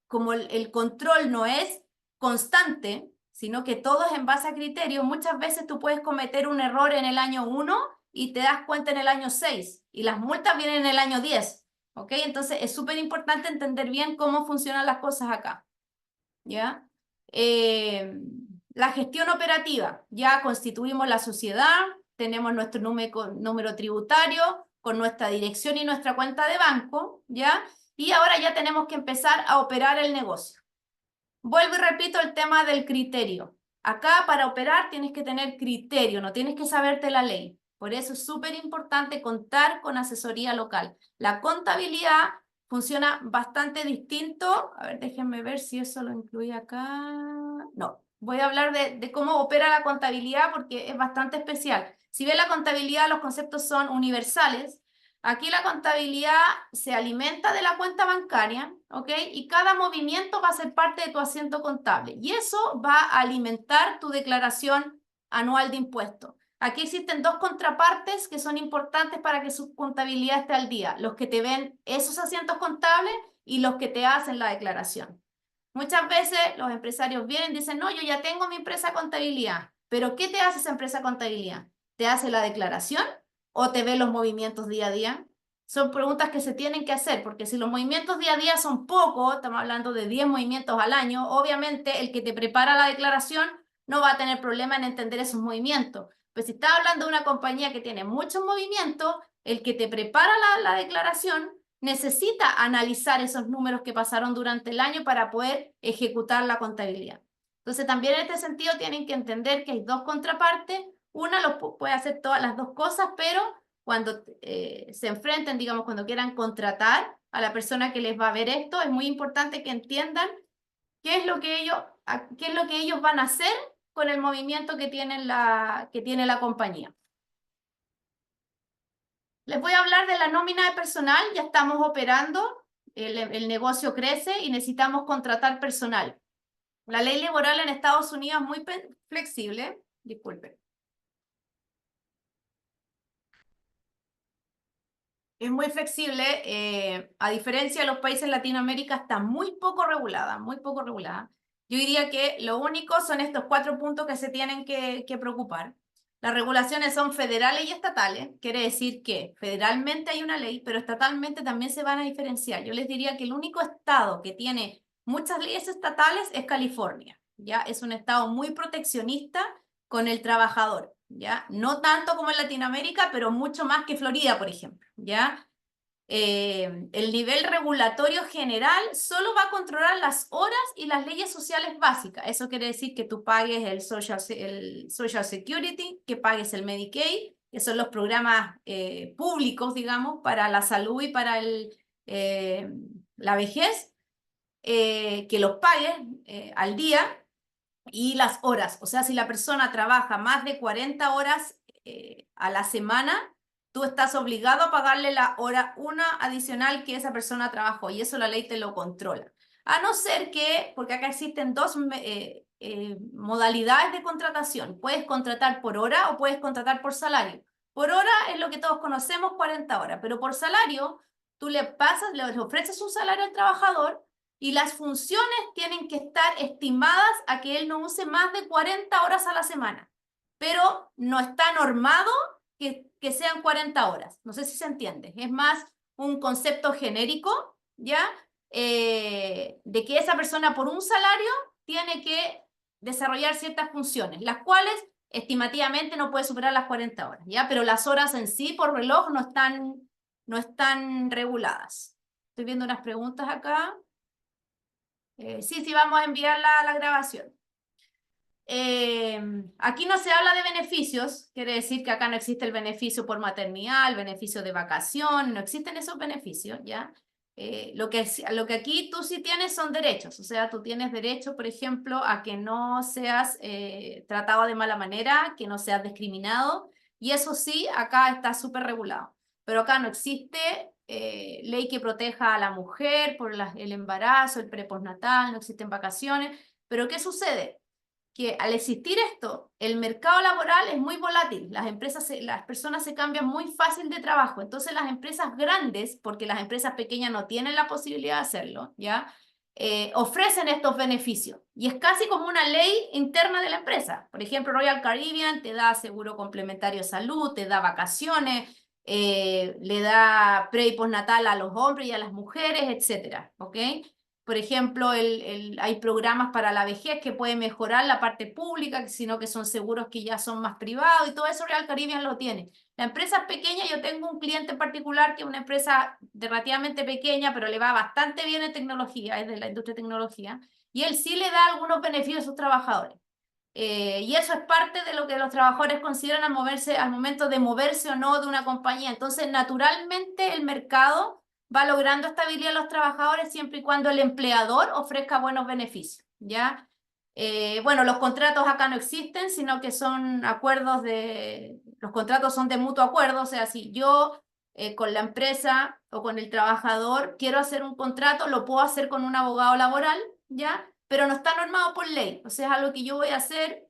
como el control no es constante, sino que todo es en base a criterio, muchas veces tú puedes cometer un error en el año 1 y te das cuenta en el año 6 y las multas vienen en el año 10. ¿Ok? Entonces es súper importante entender bien cómo funcionan las cosas acá, ¿ya? La gestión operativa, ya constituimos la sociedad, tenemos nuestro número tributario con nuestra dirección y nuestra cuenta de banco, ¿ya? Y ahora ya tenemos que empezar a operar el negocio. Vuelvo y repito el tema del criterio. Acá para operar tienes que tener criterio, no tienes que saberte la ley. Por eso es súper importante contar con asesoría local. La contabilidad funciona bastante distinto. A ver, déjenme ver si eso lo incluye acá. No, voy a hablar de cómo opera la contabilidad porque es bastante especial. Si bien la contabilidad, los conceptos son universales, aquí la contabilidad se alimenta de la cuenta bancaria, ¿ok? Y cada movimiento va a ser parte de tu asiento contable. Y eso va a alimentar tu declaración anual de impuestos. Aquí existen dos contrapartes que son importantes para que su contabilidad esté al día. Los que te ven esos asientos contables y los que te hacen la declaración. Muchas veces los empresarios vienen y dicen, no, yo ya tengo mi empresa de contabilidad. ¿Pero qué te hace esa empresa de contabilidad? ¿Te hace la declaración o te ve los movimientos día a día? Son preguntas que se tienen que hacer, porque si los movimientos día a día son pocos, estamos hablando de 10 movimientos al año, obviamente el que te prepara la declaración no va a tener problema en entender esos movimientos. Pues si estás hablando de una compañía que tiene muchos movimientos, el que te prepara la declaración necesita analizar esos números que pasaron durante el año para poder ejecutar la contabilidad. Entonces, también en este sentido tienen que entender que hay dos contrapartes. Una puede hacer todas las dos cosas, pero cuando se enfrenten, digamos, cuando quieran contratar a la persona que les va a ver esto, es muy importante que entiendan qué es lo que ellos van a hacer con el movimiento que tiene la compañía. Les voy a hablar de la nómina de personal. Ya estamos operando, el negocio crece y necesitamos contratar personal. La ley laboral en Estados Unidos es muy flexible. Disculpen. Es muy flexible, a diferencia de los países de Latinoamérica, está muy poco regulada, muy poco regulada. Yo diría que lo único son estos 4 puntos que se tienen que preocupar. Las regulaciones son federales y estatales, quiere decir que federalmente hay una ley, pero estatalmente también se van a diferenciar. Yo les diría que el único estado que tiene muchas leyes estatales es California, ¿ya? Es un estado muy proteccionista con el trabajador, ¿ya? No tanto como en Latinoamérica, pero mucho más que Florida, por ejemplo, ¿ya? El nivel regulatorio general solo va a controlar las horas y las leyes sociales básicas. Eso quiere decir que tú pagues el Social Security, que pagues el Medicaid, que son los programas públicos, digamos, para la salud y para la vejez, que los pagues al día y las horas. O sea, si la persona trabaja más de 40 horas a la semana, tú estás obligado a pagarle la hora una adicional que esa persona trabajó y eso la ley te lo controla. A no ser que, porque acá existen dos modalidades de contratación. Puedes contratar por hora o puedes contratar por salario. Por hora es lo que todos conocemos, 40 horas, pero por salario tú le ofreces un salario al trabajador y las funciones tienen que estar estimadas a que él no use más de 40 horas a la semana, pero no está normado que sean 40 horas. No sé si se entiende. Es más un concepto genérico, ¿ya? De que esa persona por un salario tiene que desarrollar ciertas funciones, las cuales estimativamente no puede superar las 40 horas, ¿ya? Pero las horas en sí por reloj no están reguladas. Estoy viendo unas preguntas acá. Sí, vamos a enviar la grabación. Aquí no se habla de beneficios, quiere decir que acá no existe el beneficio por maternidad, el beneficio de vacación, no existen esos beneficios, ¿ya? Lo que aquí tú sí tienes son derechos, o sea, tú tienes derecho, por ejemplo, a que no seas tratado de mala manera, que no seas discriminado, y eso sí, acá está súper regulado. Pero acá no existe ley que proteja a la mujer por el embarazo, el prepostnatal, no existen vacaciones. Pero ¿qué sucede? Que al existir esto, el mercado laboral es muy volátil, las personas se cambian muy fácil de trabajo, entonces las empresas grandes, porque las empresas pequeñas no tienen la posibilidad de hacerlo, ¿ya? Ofrecen estos beneficios y es casi como una ley interna de la empresa. Por ejemplo, Royal Caribbean te da seguro complementario de salud, te da vacaciones, le da pre y postnatal a los hombres y a las mujeres, etcétera, ¿ok? Por ejemplo, hay programas para la vejez que pueden mejorar la parte pública, sino que son seguros que ya son más privados y todo eso Royal Caribbean lo tiene. La empresa es pequeña, yo tengo un cliente en particular que es una empresa relativamente pequeña, pero le va bastante bien en tecnología, es de la industria de tecnología, y él sí le da algunos beneficios a sus trabajadores. Y eso es parte de lo que los trabajadores consideran al momento de moverse o no de una compañía. Entonces, naturalmente, el mercado va logrando estabilidad a los trabajadores siempre y cuando el empleador ofrezca buenos beneficios, ¿ya? Bueno, los contratos acá no existen, sino que son acuerdos los contratos son de mutuo acuerdo, o sea, si yo con la empresa o con el trabajador quiero hacer un contrato, lo puedo hacer con un abogado laboral, ¿ya? Pero no está normado por ley, o sea, es algo que yo voy a hacer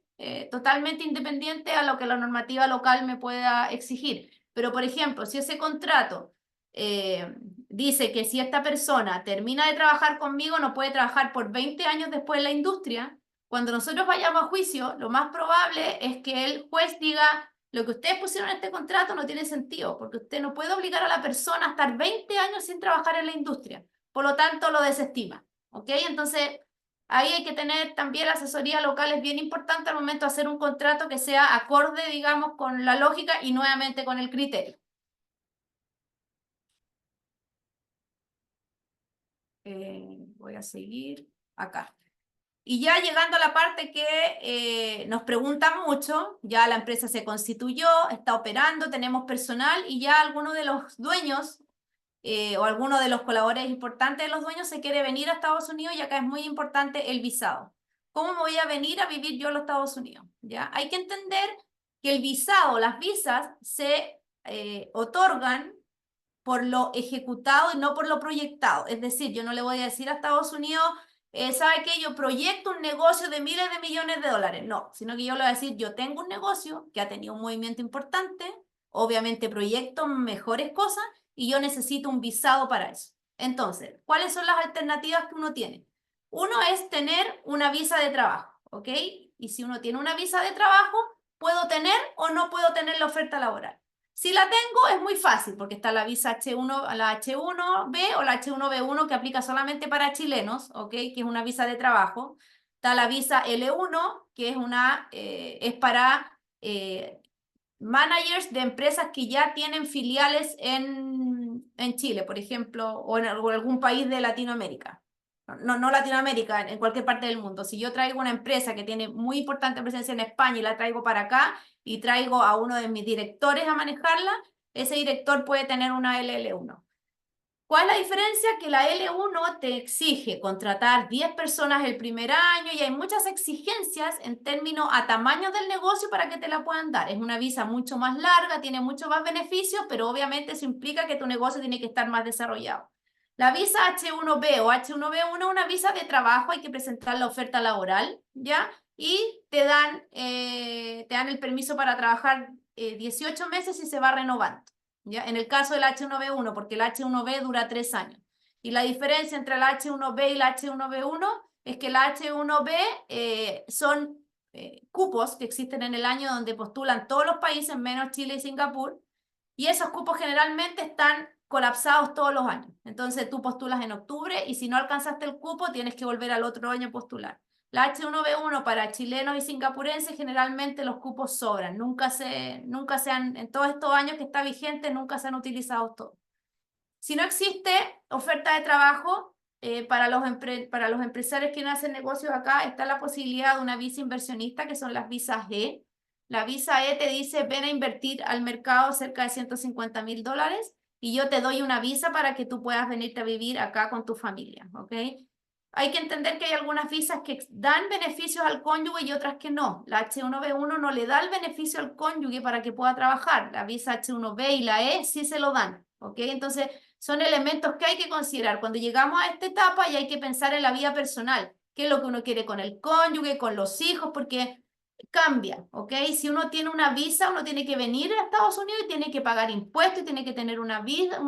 totalmente independiente a lo que la normativa local me pueda exigir. Pero, por ejemplo, si ese contrato dice que si esta persona termina de trabajar conmigo, no puede trabajar por 20 años después en la industria, cuando nosotros vayamos a juicio, lo más probable es que el juez diga, lo que ustedes pusieron en este contrato no tiene sentido, porque usted no puede obligar a la persona a estar 20 años sin trabajar en la industria. Por lo tanto, lo desestima. ¿Ok? Entonces, ahí hay que tener también la asesoría local, es bien importante al momento de hacer un contrato que sea acorde, digamos, con la lógica y nuevamente con el criterio. Voy a seguir acá. Y ya llegando a la parte que nos preguntan mucho, ya la empresa se constituyó, está operando, tenemos personal y ya alguno de los dueños o alguno de los colaboradores importantes de los dueños se quiere venir a Estados Unidos y acá es muy importante el visado. ¿Cómo me voy a venir a vivir yo a los Estados Unidos? ¿Ya? Hay que entender que el visado, las visas se otorgan por lo ejecutado y no por lo proyectado. Es decir, yo no le voy a decir a Estados Unidos, ¿sabe qué? Yo proyecto un negocio de miles de millones de dólares. No, sino que yo le voy a decir, yo tengo un negocio que ha tenido un movimiento importante, obviamente proyecto mejores cosas y yo necesito un visado para eso. Entonces, ¿cuáles son las alternativas que uno tiene? Uno es tener una visa de trabajo, ¿ok? Y si uno tiene una visa de trabajo, puedo tener o no puedo tener la oferta laboral. Si la tengo es muy fácil porque está la visa H1, la H1B o la H1B1 que aplica solamente para chilenos, ¿ok? Que es una visa de trabajo. Está la visa L1 que es para managers de empresas que ya tienen filiales en Chile, por ejemplo, o en algún país de Latinoamérica. No Latinoamérica, en cualquier parte del mundo. Si yo traigo una empresa que tiene muy importante presencia en España y la traigo para acá y traigo a uno de mis directores a manejarla, ese director puede tener una LL1. ¿Cuál es la diferencia? Que la L1 te exige contratar 10 personas el primer año y hay muchas exigencias en términos a tamaño del negocio para que te la puedan dar. Es una visa mucho más larga, tiene mucho más beneficios, pero obviamente eso implica que tu negocio tiene que estar más desarrollado. La visa H1B o H1B1 es una visa de trabajo, hay que presentar la oferta laboral, ¿ya? Y te dan el permiso para trabajar 18 meses y se va renovando. ¿Ya? En el caso del H1B1, porque el H1B dura 3 años. Y la diferencia entre la H1B y la H1B1 es que la H1B son cupos que existen en el año donde postulan todos los países menos Chile y Singapur, y esos cupos generalmente están colapsados todos los años. Entonces tú postulas en octubre y si no alcanzaste el cupo tienes que volver al otro año a postular. La H1B1 para chilenos y singapurenses generalmente los cupos sobran, en todos estos años que está vigente, nunca se han utilizado todos. Si no existe oferta de trabajo para los empresarios que no hacen negocios acá, está la posibilidad de una visa inversionista, que son las visas E. La visa E te dice, ven a invertir al mercado cerca de $150,000 y yo te doy una visa para que tú puedas venirte a vivir acá con tu familia, ¿ok? Hay que entender que hay algunas visas que dan beneficios al cónyuge y otras que no. La H1B1 no le da el beneficio al cónyuge para que pueda trabajar. La visa H1B y la E sí se lo dan, ¿ok? Entonces, son elementos que hay que considerar cuando llegamos a esta etapa y hay que pensar en la vida personal. ¿Qué es lo que uno quiere con el cónyuge, con los hijos? Porque cambia, ¿ok? Si uno tiene una visa, uno tiene que venir a Estados Unidos y tiene que pagar impuestos y tiene que tener una vida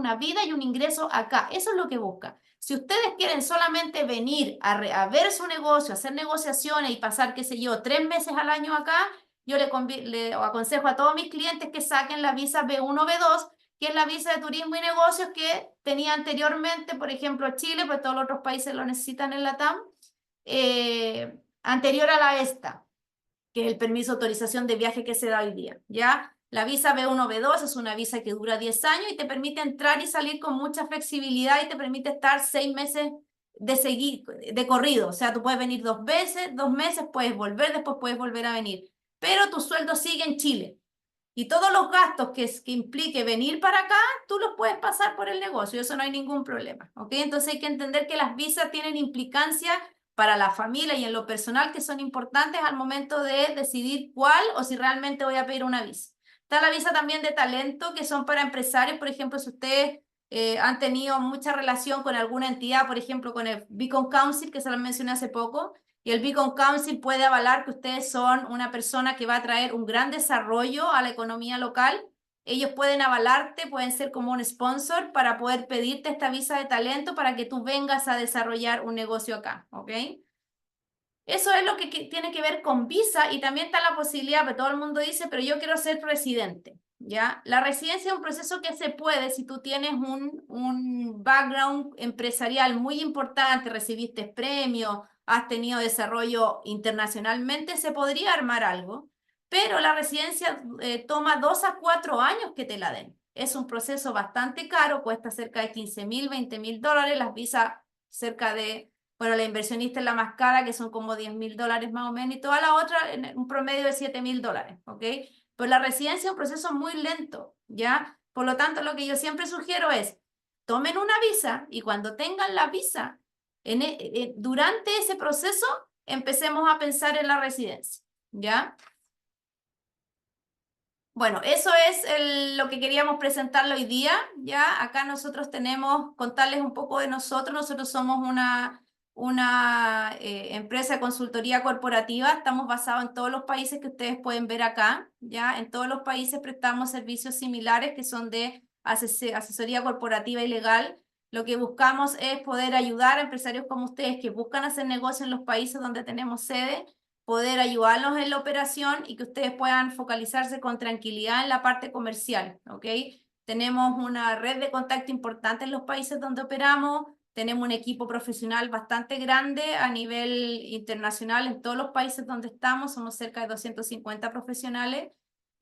y un ingreso acá. Eso es lo que busca. Si ustedes quieren solamente venir a ver su negocio, hacer negociaciones y pasar, qué sé yo, 3 meses al año acá, yo le aconsejo a todos mis clientes que saquen la visa B1 o B2, que es la visa de turismo y negocios que tenía anteriormente, por ejemplo, Chile, pues todos los otros países lo necesitan en la TAM, anterior a la ESTA, que es el permiso de autorización de viaje que se da hoy día, ¿ya? La visa B1, B2 es una visa que dura 10 años y te permite entrar y salir con mucha flexibilidad y te permite estar 6 meses de seguir, de corrido. O sea, tú puedes venir 2 veces, 2 meses, puedes volver, después puedes volver a venir. Pero tu sueldo sigue en Chile. Y todos los gastos que implique venir para acá, tú los puedes pasar por el negocio, eso no hay ningún problema, ¿ok? Entonces hay que entender que las visas tienen implicancias para la familia y en lo personal que son importantes al momento de decidir cuál o si realmente voy a pedir una visa. Está la visa también de talento, que son para empresarios, por ejemplo, si ustedes han tenido mucha relación con alguna entidad, por ejemplo, con el Beacon Council, que se lo mencioné hace poco, y el Beacon Council puede avalar que ustedes son una persona que va a traer un gran desarrollo a la economía local. Ellos pueden avalarte, pueden ser como un sponsor para poder pedirte esta visa de talento para que tú vengas a desarrollar un negocio acá, ¿ok? Eso es lo que tiene que ver con visa y también está la posibilidad, que todo el mundo dice, pero yo quiero ser residente, ¿ya? La residencia es un proceso que se puede si tú tienes un background empresarial muy importante, recibiste premios, has tenido desarrollo internacionalmente, se podría armar algo, pero la residencia toma 2 a 4 años que te la den. Es un proceso bastante caro, cuesta cerca de 15.000, 20.000 dólares, las visas cerca de bueno, la inversionista es la más cara, que son como 10.000 dólares más o menos, y toda la otra en un promedio de 7.000 dólares, ¿ok? Pero la residencia es un proceso muy lento, ¿ya? Por lo tanto, lo que yo siempre sugiero es, tomen una visa y cuando tengan la visa, durante ese proceso, empecemos a pensar en la residencia, ¿ya? Bueno, eso es lo que queríamos presentarlo hoy día, ¿ya? Acá nosotros tenemos, contarles un poco de nosotros. Nosotros somos una empresa de consultoría corporativa. Estamos basados en todos los países que ustedes pueden ver acá, ¿ya? En todos los países prestamos servicios similares que son de asesoría corporativa y legal. Lo que buscamos es poder ayudar a empresarios como ustedes que buscan hacer negocio en los países donde tenemos sede, poder ayudarlos en la operación y que ustedes puedan focalizarse con tranquilidad en la parte comercial, ¿ok? Tenemos una red de contacto importante en los países donde operamos, tenemos un equipo profesional bastante grande a nivel internacional en todos los países donde estamos, somos cerca de 250 profesionales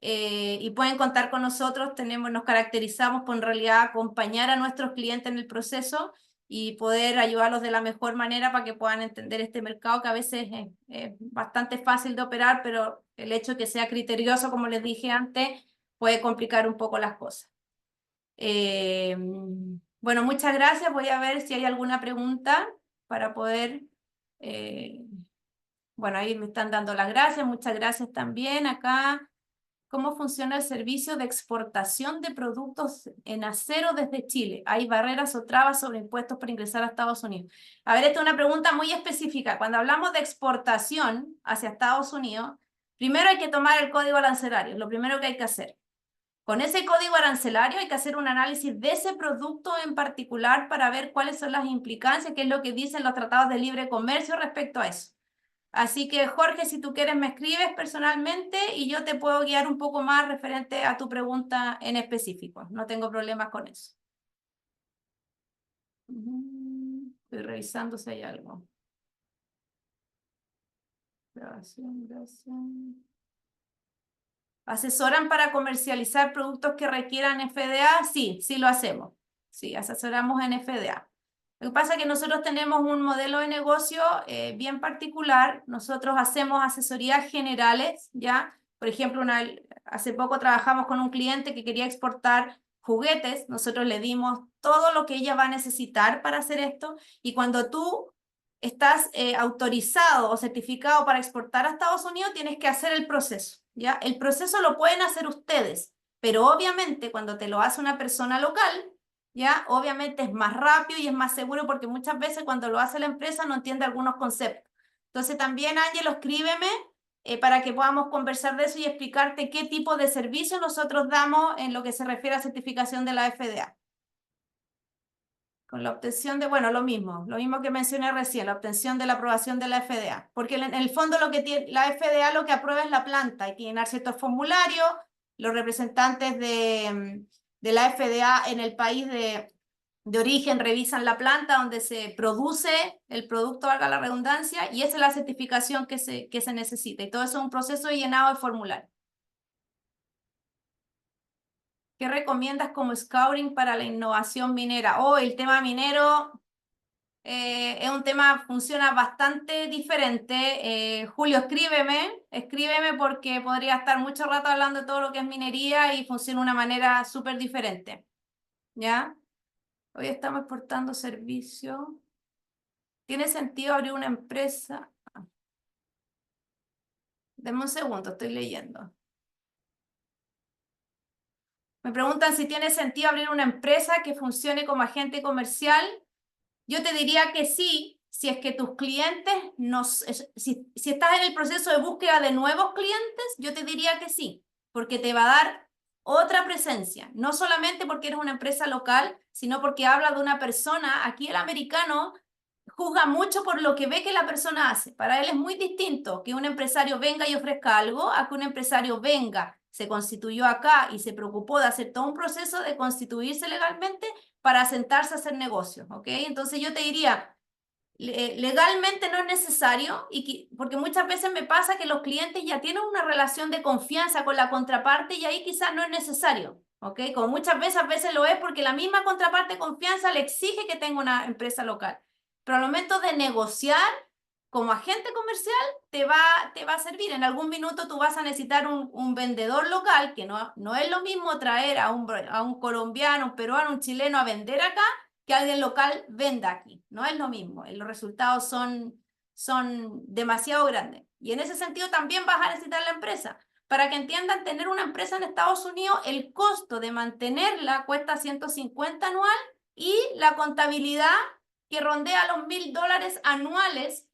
y pueden contar con nosotros, nos caracterizamos por en realidad acompañar a nuestros clientes en el proceso y poder ayudarlos de la mejor manera para que puedan entender este mercado que a veces es bastante fácil de operar, pero el hecho de que sea criterioso, como les dije antes, puede complicar un poco las cosas. Bueno, muchas gracias. Voy a ver si hay alguna pregunta para poder... eh, bueno, ahí me están dando las gracias. Muchas gracias también acá. ¿Cómo funciona el servicio de exportación de productos en acero desde Chile? ¿Hay barreras o trabas sobre impuestos para ingresar a Estados Unidos? A ver, esta es una pregunta muy específica. Cuando hablamos de exportación hacia Estados Unidos, primero hay que tomar el código arancelario, es lo primero que hay que hacer. Con ese código arancelario hay que hacer un análisis de ese producto en particular para ver cuáles son las implicancias, qué es lo que dicen los tratados de libre comercio respecto a eso. Así que, Jorge, si tú quieres, me escribes personalmente y yo te puedo guiar un poco más referente a tu pregunta en específico. No tengo problemas con eso. Estoy revisando si hay algo. Grabación, grabación. ¿Asesoran para comercializar productos que requieran FDA? Sí, sí lo hacemos. Sí, asesoramos en FDA. Lo que pasa es que nosotros tenemos un modelo de negocio bien particular. Nosotros hacemos asesorías generales, ¿ya? Por ejemplo, hace poco trabajamos con un cliente que quería exportar juguetes. Nosotros le dimos todo lo que ella va a necesitar para hacer esto. Y cuando tú estás autorizado o certificado para exportar a Estados Unidos, tienes que hacer el proceso, ¿ya? El proceso lo pueden hacer ustedes, pero obviamente cuando te lo hace una persona local, ¿ya? Obviamente es más rápido y es más seguro porque muchas veces cuando lo hace la empresa no entiende algunos conceptos. Entonces también, Ángelo, escríbeme para que podamos conversar de eso y explicarte qué tipo de servicio nosotros damos en lo que se refiere a certificación de la FDA. Con la obtención de, bueno, lo mismo que mencioné recién, la obtención de la aprobación de la FDA. Porque en el fondo lo que tiene, la FDA lo que aprueba es la planta y tiene que llenar ciertos formularios, los representantes de la FDA en el país de origen revisan la planta donde se produce el producto, valga la redundancia, y esa es la certificación que se necesita. Y todo eso es un proceso de llenado de formulario. ¿Qué recomiendas como scouting para la innovación minera? Oh, el tema minero es un tema, funciona bastante diferente. Julio, escríbeme porque podría estar mucho rato hablando de todo lo que es minería y funciona de una manera súper diferente. ¿Ya? Hoy estamos exportando servicios. ¿Tiene sentido abrir una empresa? Deme un segundo, estoy leyendo. Me preguntan si tiene sentido abrir una empresa que funcione como agente comercial. Yo te diría que sí, si es que tus clientes, si estás en el proceso de búsqueda de nuevos clientes, yo te diría que sí, porque te va a dar otra presencia, no solamente porque eres una empresa local, sino porque habla de una persona. Aquí el americano juzga mucho por lo que ve que la persona hace. Para él es muy distinto que un empresario venga y ofrezca algo a que un empresario venga, se constituyó acá y se preocupó de hacer todo un proceso de constituirse legalmente para sentarse a hacer negocios, ¿ok? Entonces yo te diría, legalmente no es necesario, porque muchas veces me pasa que los clientes ya tienen una relación de confianza con la contraparte y ahí quizás no es necesario, ¿ok? Como muchas veces lo es porque la misma contraparte de confianza le exige que tenga una empresa local. Pero al momento de negociar, como agente comercial, te va a servir. En algún minuto tú vas a necesitar un vendedor local, que no es lo mismo traer a un colombiano, un peruano, un chileno a vender acá, que alguien local venda aquí. No es lo mismo. Los resultados son demasiado grandes. Y en ese sentido también vas a necesitar la empresa. Para que entiendan, tener una empresa en Estados Unidos, el costo de mantenerla cuesta 150 anual y la contabilidad que rondea los $1000 anuales,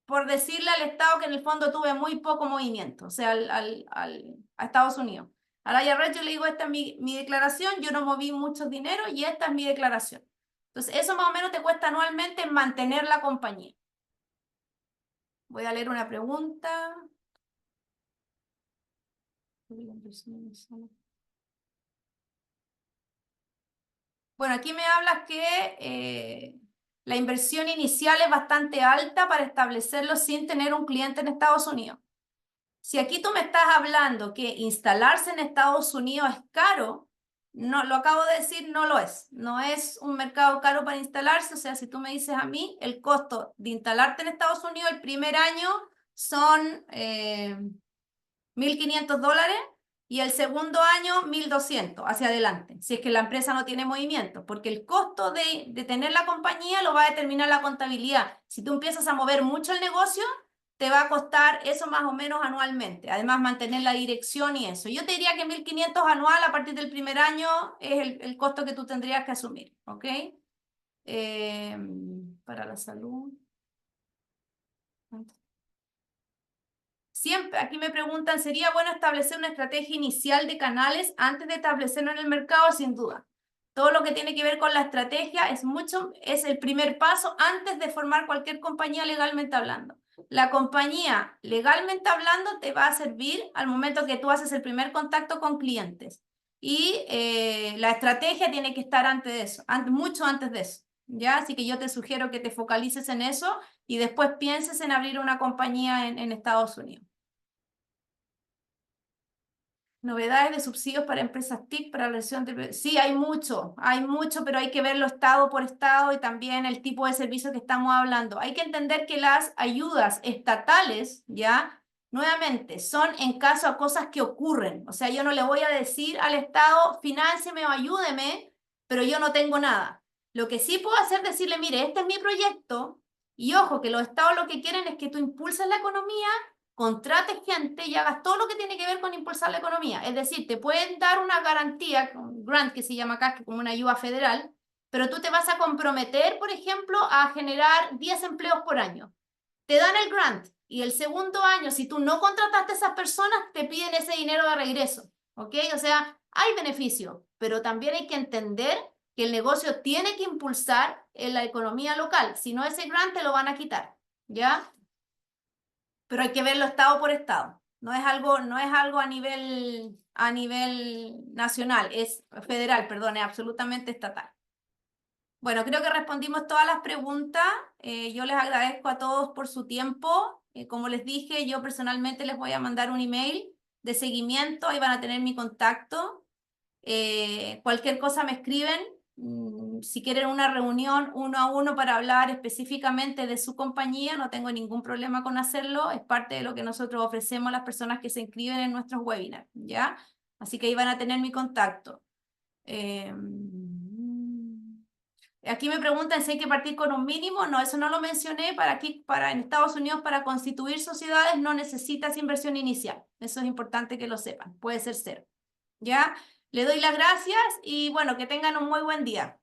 por decirle al Estado que en el fondo tuve muy poco movimiento, o sea, a Estados Unidos. Al IRS yo le digo, esta es mi declaración, yo no moví mucho dinero y esta es mi declaración. Entonces, eso más o menos te cuesta anualmente mantener la compañía. Voy a leer una pregunta. Bueno, aquí me hablas que la inversión inicial es bastante alta para establecerlo sin tener un cliente en Estados Unidos. Si aquí tú me estás hablando que instalarse en Estados Unidos es caro, no, lo acabo de decir, no lo es. No es un mercado caro para instalarse. O sea, si tú me dices a mí, el costo de instalarte en Estados Unidos el primer año son $1500 y el segundo año 1200 hacia adelante, si es que la empresa no tiene movimiento, porque el costo de tener la compañía lo va a determinar la contabilidad. Si tú empiezas a mover mucho el negocio, te va a costar eso más o menos anualmente. Además, mantener la dirección y eso. Yo te diría que 1500 anual a partir del primer año es el costo que tú tendrías que asumir, ¿ok? Para la salud. Siempre, aquí me preguntan, ¿sería bueno establecer una estrategia inicial de canales antes de establecerlo en el mercado? Sin duda. Todo lo que tiene que ver con la estrategia es el primer paso antes de formar cualquier compañía legalmente hablando. La compañía legalmente hablando te va a servir al momento que tú haces el primer contacto con clientes. Y la estrategia tiene que estar antes de eso, mucho antes de eso. ¿Ya? Así que yo te sugiero que te focalices en eso y después pienses en abrir una compañía en Estados Unidos. Novedades de subsidios para empresas TIC para la versión de... Sí, hay mucho, pero hay que verlo estado por estado y también el tipo de servicio que estamos hablando. Hay que entender que las ayudas estatales, ¿ya? Nuevamente, son en caso a cosas que ocurren. O sea, yo no le voy a decir al Estado, fináncieme o ayúdeme, pero yo no tengo nada. Lo que sí puedo hacer es decirle, mire, este es mi proyecto, y ojo, que los estados lo que quieren es que tú impulses la economía, contrates gente y hagas todo lo que tiene que ver con impulsar la economía. Es decir, te pueden dar una garantía, un grant que se llama acá, que como una ayuda federal, pero tú te vas a comprometer, por ejemplo, a generar 10 empleos por año. Te dan el grant y el segundo año, si tú no contrataste a esas personas, te piden ese dinero de regreso. ¿Ok? O sea, hay beneficio, pero también hay que entender que el negocio tiene que impulsar en la economía local. Si no, ese grant te lo van a quitar. ¿Ya? Pero hay que verlo estado por estado. No es algo a nivel nacional, es federal, perdón, es absolutamente estatal. Bueno, creo que respondimos todas las preguntas. Yo les agradezco a todos por su tiempo. Como les dije, yo personalmente les voy a mandar un email de seguimiento, ahí van a tener mi contacto. Cualquier cosa me escriben. si quieren una reunión uno a uno para hablar específicamente de su compañía, no tengo ningún problema con hacerlo. Es parte de lo que nosotros ofrecemos a las personas que se inscriben en nuestros webinars, ¿ya? Así que ahí van a tener mi contacto. Eh, Aquí me preguntan si hay que partir con un mínimo. No, eso no lo mencioné. En Estados Unidos, para constituir sociedades no necesitas inversión inicial. Eso es importante que lo sepan. Puede ser cero. ¿Ya? Le doy las gracias y bueno, que tengan un muy buen día.